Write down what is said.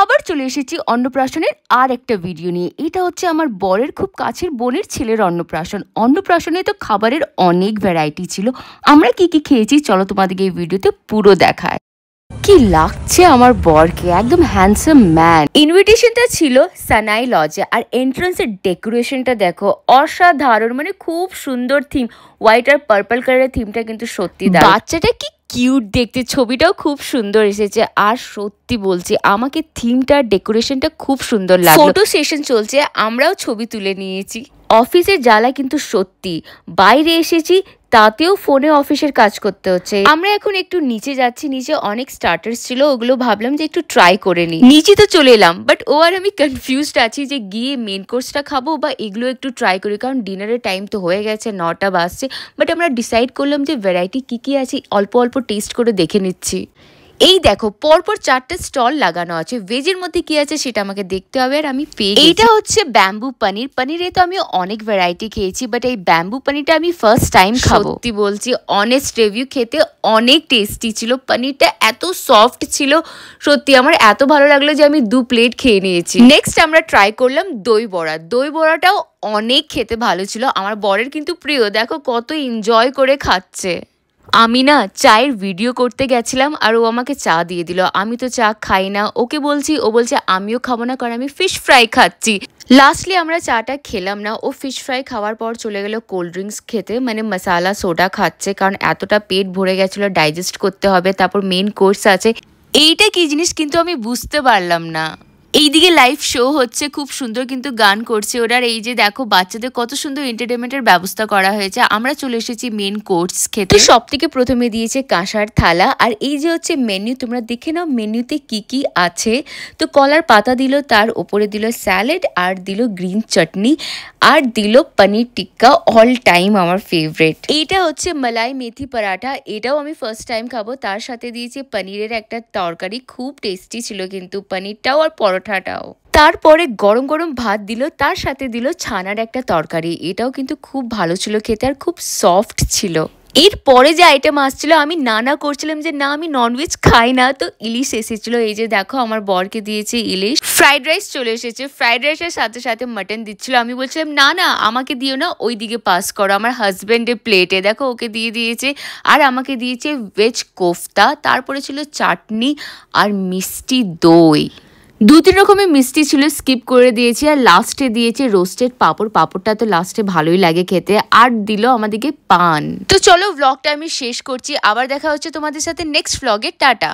আবার চলে এসেছি অন্নপ্রাশনের আর একটা ভিডিও নিয়ে। এটা হচ্ছে আমার বরের খুব কাছের বোনের ছেলের অন্নপ্রাশন। অন্নপ্রাশনে তো খাবারের অনেক ভ্যারাইটি ছিল। আমরা কি কি খেয়েছি চলো তোমাদেরকে এই ভিডিওতে পুরো দেখায়। কি লাগছে আমার বরকে, একদম হ্যান্ডসাম ম্যান। ইনভিটেশনটা ছিল সানাই লজে, আর এন্ট্রান্সের ডেকোরেশনটা দেখো অসাধারণ, মানে খুব সুন্দর থিম। হোয়াইট আর পার্পল কালারের থিমটা কিন্তু সত্যি দারুণ। বাচ্চাটা কি কিউট দেখতে, ছবিটাও খুব সুন্দর এসেছে। আর সত্যি বলছি আমাকে থিমটা ডেকোরেশনটা খুব সুন্দর লাগলো। ফটো সেশন চলছে, আমরাও ছবি তুলে নিয়েছি। অফিসের জ্বালা কিন্তু সত্যি, বাইরে এসেছি তাতেও ফোনে অফিসের কাজ করতে হচ্ছে। আমরা এখন একটু নিচে যাচ্ছি, নিচে অনেক স্টার্টার্স ছিল, ওগুলো ভাবলাম যে একটু ট্রাই করে নিই। নিচে তো চলে এলাম, বাট ও আর আমি কনফিউজড আছি যে গিয়ে মেন কোর্সটা খাবো বা এগুলো একটু ট্রাই করি, কারণ ডিনারের টাইম তো হয়ে গেছে, 9টা বাজছে। বাট আমরা ডিসাইড করলাম যে ভ্যারাইটি কি কি আছে অল্প অল্প টেস্ট করে দেখে নিচ্ছি। এই দেখো পরপর 4টে স্টল লাগানো আছে, ভেজের মধ্যে কি আছে সেটা আমাকে দেখতে হবে। আর আমি পেয়ে গেছি। এইটা হচ্ছে ব্যাম্বু পনির। পনিরে তো আমি অনেক ভ্যারাইটি খেয়েছি, বাট এই ব্যাম্বু পনিরটা আমি ফার্স্ট টাইম খাবো। সত্যি বলছি অনেস্ট রিভিউ, খেতে অনেক টেস্টি ছিল। পনিরটা এত সফট ছিল, সত্যি আমার এত ভালো লাগলো যে আমি 2 প্লেট খেয়ে নিয়েছি। নেক্সট আমরা ট্রাই করলাম দই বড়া। দই বড়াটাও অনেক খেতে ভালো ছিল, আমার বরের কিন্তু প্রিয়। দেখো কত এনজয় করে খাচ্ছে। আমি না চায়ের ভিডিও করতে গেছিলাম আর ও আমাকে চা দিয়ে দিল। আমি তো চা খাই না, ওকে বলছি, ও বলছে আমিও খাবো না কারণ আমি ফিশ ফ্রাই খাচ্ছি। লাস্টলি আমরা চাটা খেলাম না, ও ফিশ ফ্রাই খাওয়ার পর চলে গেল কোল্ড ড্রিঙ্কস খেতে, মানে মশালা সোডা খাচ্ছে, কারণ এতটা পেট ভরে গেছিলো, ডাইজেস্ট করতে হবে। তারপর মেন কোর্স আছে, এইটা কি জিনিস কিন্তু আমি বুঝতে পারলাম না। এইদিকে লাইভ শো হচ্ছে, খুব সুন্দর কিন্তু গান করছে ওরা। আর এই যে দেখো বাচ্চাদের কত সুন্দর এন্টারটেনমেন্টের ব্যবস্থা করা হয়েছে। আমরা চলে এসেছি মেন কোর্স খেতে। সব থেকে প্রথমে দিয়েছে কাঁসার থালা, আর এই যে হচ্ছে মেনু, তোমরা দেখে নাও মেনুতে কি কি আছে। তো কলার পাতা দিল, তার উপরে দিল স্যালাড, আর দিল গ্রিন চাটনি, আর দিল পনির টিক্কা, অল টাইম আমার ফেভারিট। এইটা হচ্ছে মালাই মেথি পরাঠা, এটাও আমি ফার্স্ট টাইম খাবো। তার সাথে দিয়েছে পনিরের একটা তরকারি, খুব টেস্টি ছিল কিন্তু পনিরটাও আর পরোটাটাও। তারপরে গরম গরম ভাত দিল, তার সাথে দিল ছানার একটা তরকারি, এটাও কিন্তু খুব ভালো ছিল খেতে আর খুব সফট ছিল। এরপরে যে আইটেম আসছিল, আমি না করছিলাম যে না আমি ননভেজ খাই না, তো ইলিশ এসেছিল। এই যে দেখো আমার বরকে দিয়েছে ইলিশ। ফ্রাইড রাইস চলে এসেছে, ফ্রাইড রাইসের সাথে সাথে মাটন দিচ্ছিল। আমি বলছিলাম না না আমাকে দিও না, ওই দিকে পাস করো। আমার হাজব্যান্ডের প্লেটে দেখো ওকে দিয়ে দিয়েছে, আর আমাকে দিয়েছে ভেজ কোফতা। তারপরে ছিল চাটনি আর মিষ্টি দই। 2-3 রকমের মিষ্টি ছিল, স্কিপ করে দিয়েছি। আর লাস্টে দিয়েছে রোস্টেড পাঁপড়। পাঁপড়টা তো লাস্টে ভালোই লাগে খেতে। আর দিল আমাদেরকে পান। তো চলো ব্লগটা আমি শেষ করছি, আবার দেখা হচ্ছে তোমাদের সাথে নেক্সট ব্লগে। টাটা।